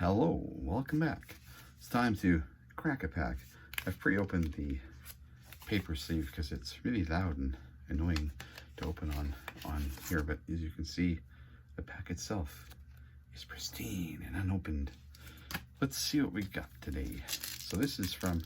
Hello, welcome back. It's time to crack a pack. I've pre-opened the paper sleeve because it's really loud and annoying to open on here, but as you can see, the pack itself is pristine and unopened. Let's see what we got today. So this is from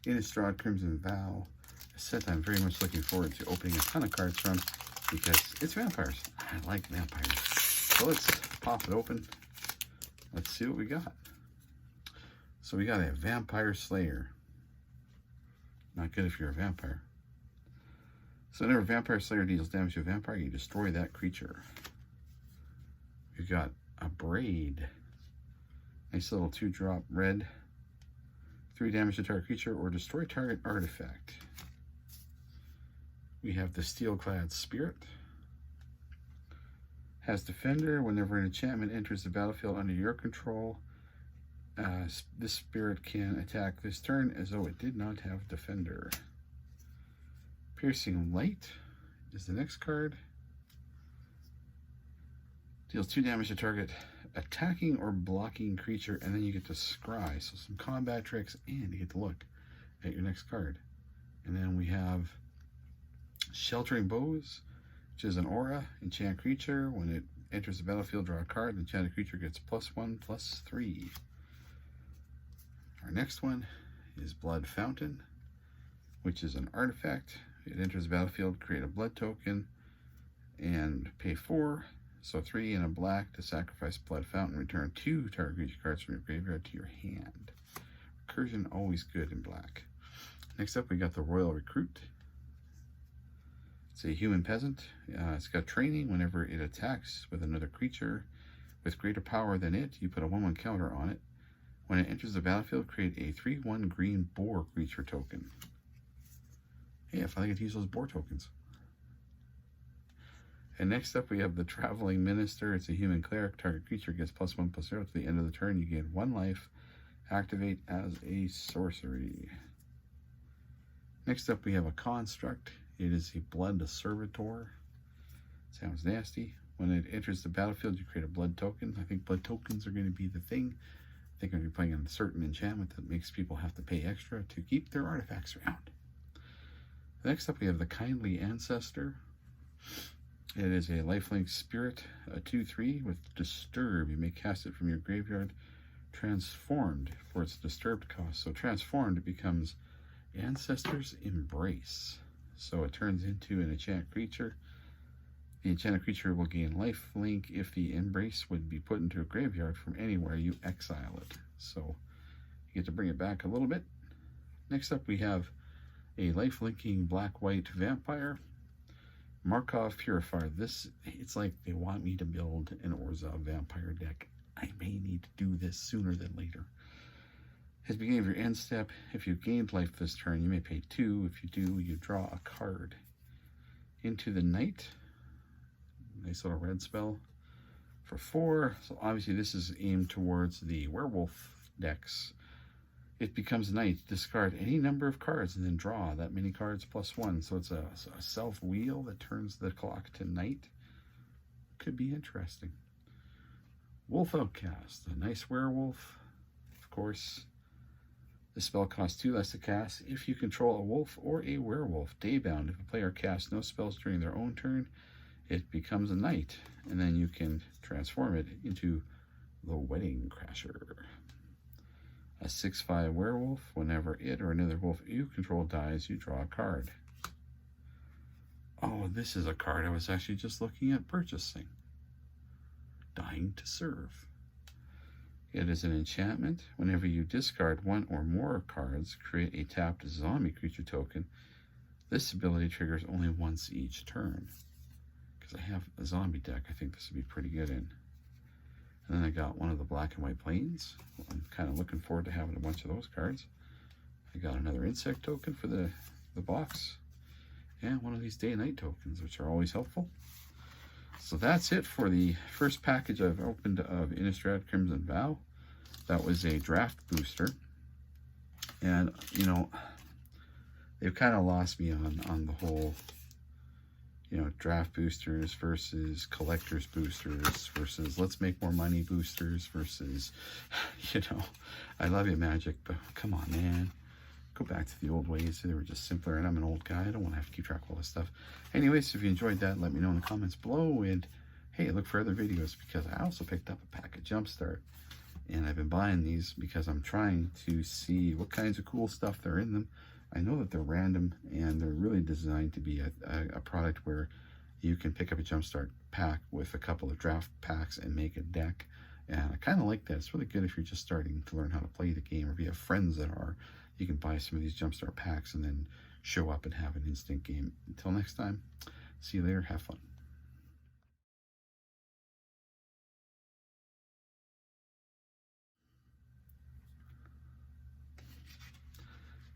Innistrad Crimson Vow, a set I'm very much looking forward to opening a ton of cards from because it's vampires. I like vampires. So let's pop it open. Let's see what we got. So we got a Vampire Slayer. Not good if you're a vampire. So whenever Vampire Slayer deals damage to a vampire, you destroy that creature. We've got a Braid. Nice little 2-drop red. 3 damage to target creature or destroy target artifact. We have the Steel-clad Spirit. Has Defender. Whenever an enchantment enters the battlefield under your control, this spirit can attack this turn as though it did not have Defender. Piercing Light is the next card. Deals 2 damage to target attacking or blocking creature, and then you get to scry. So some combat tricks, and you get to look at your next card. And then we have Sheltering Bows, which is an aura. Enchant creature. When it enters the battlefield, draw a card. Enchanted creature gets +1/+3. Our next one is Blood Fountain, which is an artifact. It enters the battlefield, create a blood token, and pay 4. So 3 and a black to sacrifice Blood Fountain. Return 2 target creature cards from your graveyard to your hand. Recursion, always good in black. Next up, we got the Royal Recruit. It's a human peasant. It's got training. Whenever it attacks with another creature with greater power than it, you put a 1/1 counter on it. When it enters the battlefield, create a 3/1 green boar creature token. Hey, if I could use those boar tokens. And next up, we have the Traveling Minister. It's a human cleric. Target creature gets +1/+0 to the end of the turn. You gain 1 life. Activate as a sorcery. Next up, we have a Construct. It is a Blood Servitor. Sounds nasty. When it enters the battlefield, you create a blood token. I think blood tokens are going to be the thing. I think I'm going to be playing a certain enchantment that makes people have to pay extra to keep their artifacts around. Next up, we have the Kindly Ancestor. It is a lifelink spirit, a 2/3 with Disturb. You may cast it from your graveyard, transformed for its disturbed cost. So transformed, it becomes Ancestor's Embrace. So it turns into an enchant creature. The enchanted creature will gain lifelink if the embrace would be put into a graveyard from anywhere you exile it. So you get to bring it back a little bit. Next up, we have a lifelinking black-white vampire. Markov Purifier. It's like they want me to build an Orzhov vampire deck. I may need to do this sooner than later. At the beginning of your end step, if you gained life this turn, you may pay 2. If you do, you draw a card. Into the Night. Nice little red spell for 4. So obviously this is aimed towards the werewolf decks. It becomes night. Discard any number of cards and then draw that many cards +1. So it's a self-wheel that turns the clock to night. Could be interesting. Wolf Outcast. A nice werewolf, of course. The spell costs 2 less to cast if you control a wolf or a werewolf. Daybound. If a player casts no spells during their own turn, it becomes a night, and then you can transform it into the Wedding Crasher. A 6/5 werewolf. Whenever it or another wolf you control dies, you draw a card. Oh, this is a card I was actually just looking at purchasing. Dying to Serve. It is an enchantment. Whenever you discard 1 or more cards, create a tapped zombie creature token. This ability triggers only once each turn. Because I have a zombie deck, I think this would be pretty good in. And then I got one of the black and white planes. I'm kind of looking forward to having a bunch of those cards. I got another insect token for the box. And one of these day and night tokens, which are always helpful. So that's it for the first package I've opened of Innistrad Crimson Vow. That was a draft booster. And, you know, they've kind of lost me on the whole, you know, draft boosters versus collector's boosters versus let's make more money boosters versus, you know, I love you, Magic, but come on, man. Go back to the old ways. They were just simpler, and I'm an old guy. I don't want to have to keep track of all this stuff. Anyways, if you enjoyed that, let me know in the comments below. And hey, look for other videos, because I also picked up a pack of Jumpstart. And I've been buying these because I'm trying to see what kinds of cool stuff there are in them. I know that they're random, and they're really designed to be a product where you can pick up a Jumpstart pack with a couple of draft packs and make a deck. And I kind of like that. It's really good if you're just starting to learn how to play the game, or if you have friends that are. You can buy some of these Jumpstart packs and then show up and have an instant game. Until next time, see you later. Have fun.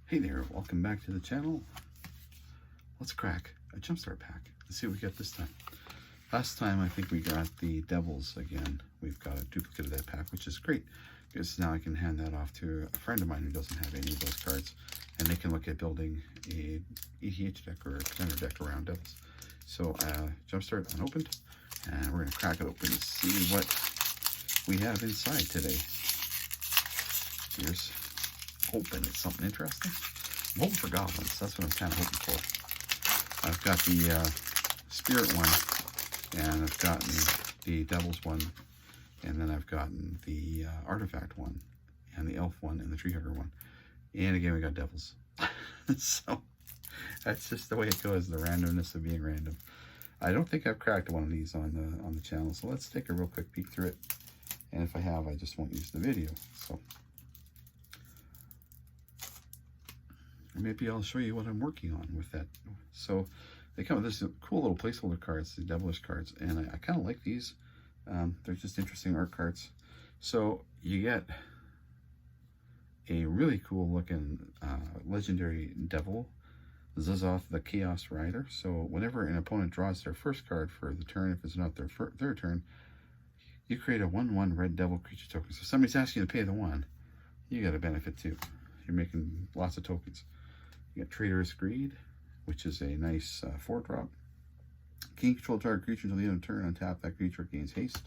Hey there, welcome back to the channel. Let's crack a Jumpstart pack. Let's see what we get this time. Last time I think we got the Devils again. We've got a duplicate of that pack, which is great, because now I can hand that off to a friend of mine who doesn't have any of those cards, and they can look at building a ETH deck or a contender deck around Devils. So Jumpstart unopened, and we're going to crack it open and see what we have inside today. Here's hoping it's something interesting. I'm hoping for goblins. That's what I'm kind of hoping for. I've got the spirit one, and I've gotten the Devils one, and then I've gotten the artifact one, and the elf one, and the tree hugger one. And again, we got Devils. So that's just the way it goes, the randomness of being random. I don't think I've cracked one of these on the channel, so let's take a real quick peek through it. And if I have, I just won't use the video. So maybe I'll show you what I'm working on with that. So they come with this cool little placeholder cards, the devilish cards, and I kind of like these. They're just interesting art cards. So you get a really cool looking legendary devil, Zazoth the Chaos Rider. So whenever an opponent draws their first card for the turn, if it's not their third turn, you create a 1/1 red devil creature token. So if somebody's asking you to pay the 1, you got a benefit too. You're making lots of tokens. You got Traitorous Greed, which is a nice 4-drop. Gain control target creature until the end of turn. Untap that creature, gains haste.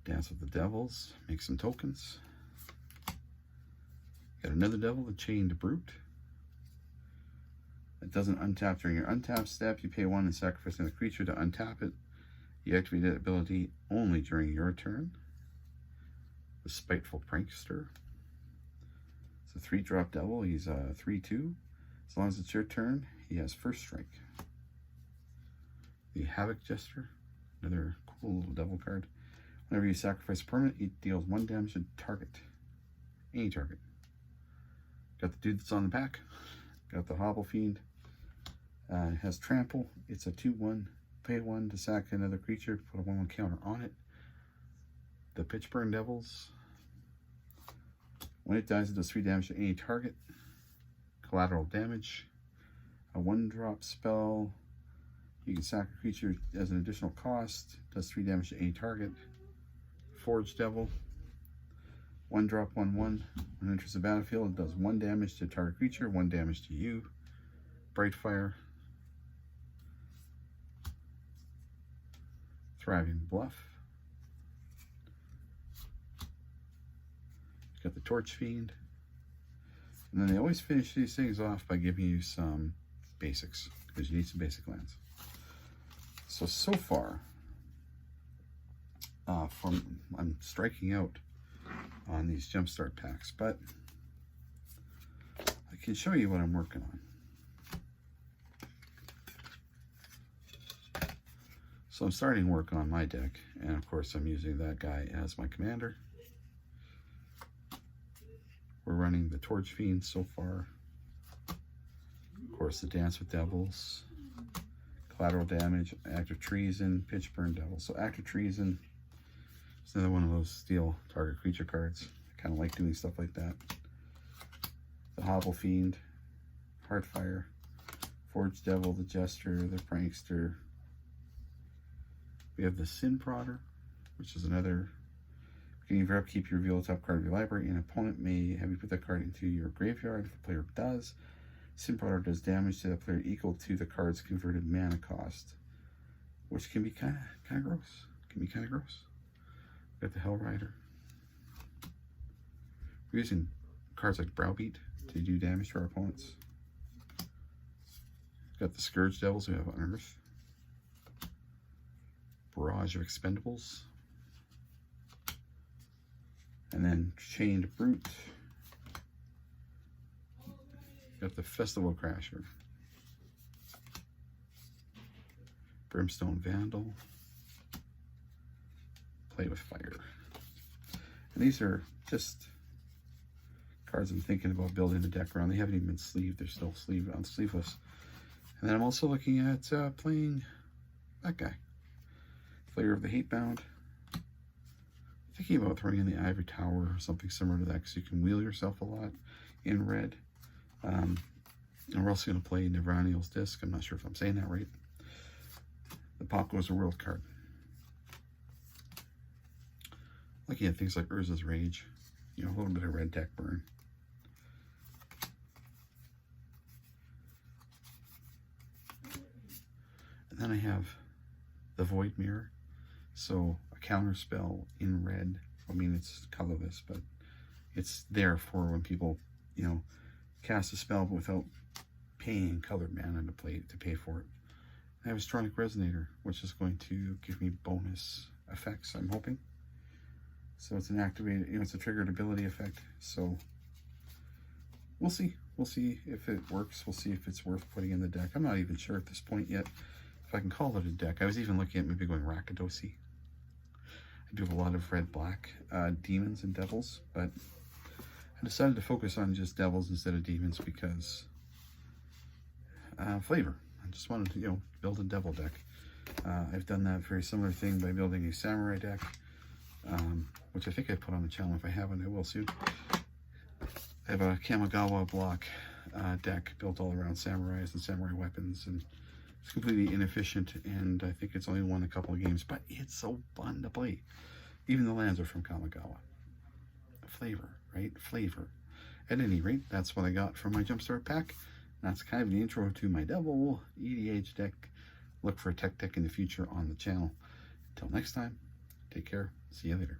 Dance with the Devils, make some tokens. Got another devil, the Chained Brute. It doesn't untap during your untap step. You pay 1 and sacrifice another creature to untap it. You activate that ability only during your turn. The Spiteful Prankster. It's a 3-drop devil. He's a 3/2. As long as it's your turn, he has first strike. The Havoc Jester, another cool little devil card. Whenever you sacrifice a permanent, it deals 1 damage to target. Any target. Got the dude that's on the back. Got the Hobble Fiend. It has Trample. It's a 2/1. Pay 1 to sack another creature. Put a 1/1 counter on it. The Pitchburn Devils. When it dies, it does 3 damage to any target. Collateral damage. A 1-drop spell. You can sack a creature as an additional cost. Does 3 damage to any target. Forge Devil. 1-drop, 1/1. When it enters the battlefield, it does 1 damage to target creature, 1 damage to you. Brightfire. Thriving Bluff. Got the Torch Fiend. And then they always finish these things off by giving you some basics, because you need some basic lands. So far, I'm striking out on these Jumpstart packs, but I can show you what I'm working on. So I'm starting work on my deck, and of course I'm using that guy as my commander. We're running the Torch Fiend so far. Of course, the Dance with Devils, Collateral Damage, Act of Treason, Pitchburn Devil. So Act of Treason is another one of those steal target creature cards. I kind of like doing stuff like that. The Hobble Fiend, Heartfire, Forge Devil, the Jester, the Prankster. We have the Sin Prodder, which is another. Beginning of your upkeep, you reveal the top card of your library. An opponent may have you put that card into your graveyard. If the player does, Spiteful does damage to the player equal to the card's converted mana cost, which can be kind of gross. Got the Hell Rider. We're using cards like Browbeat to do damage to our opponents. Got the Scourge Devils who have Unearth. Barrage of Expendables. And then Chained Brute. Got the Festival Crasher. Brimstone Vandal. Play with Fire. And these are just cards I'm thinking about building a deck around. They haven't even been sleeved. They're still sleeveless. And then I'm also looking at playing that guy. Flayer of the Hatebound. Thinking about throwing in the Ivory Tower or something similar to that because you can wheel yourself a lot in red. And we're also going to play Nevraniel's Disc. I'm not sure if I'm saying that right. The Pop Goes the World card. Looking at things like Urza's Rage. You know, a little bit of red deck burn. And then I have the Void Mirror. So a counter spell in red. I mean, it's colorless, but it's there for when people, you know, cast a spell without paying colored mana to pay for it. I have a Stronic Resonator, which is going to give me bonus effects, I'm hoping. So it's an activated, you know, it's a triggered ability effect. So we'll see. We'll see if it works. We'll see if it's worth putting in the deck. I'm not even sure at this point yet if I can call it a deck. I was even looking at maybe going Rakdos-y. I do have a lot of red-black demons and devils, but I decided to focus on just devils instead of demons because flavor. I just wanted to, you know, build a devil deck. I've done that very similar thing by building a samurai deck, which I think I put on the channel. If I haven't, I will soon. I have a Kamigawa block deck built all around samurais and samurai weapons, and it's completely inefficient, and I think it's only won a couple of games, but it's so fun to play. Even the lands are from Kamigawa. Flavor, right? Flavor. At any rate, that's what I got from my Jumpstart pack. That's kind of the intro to my Devil EDH deck. Look for a tech deck in the future on the channel. Until next time, take care. See you later.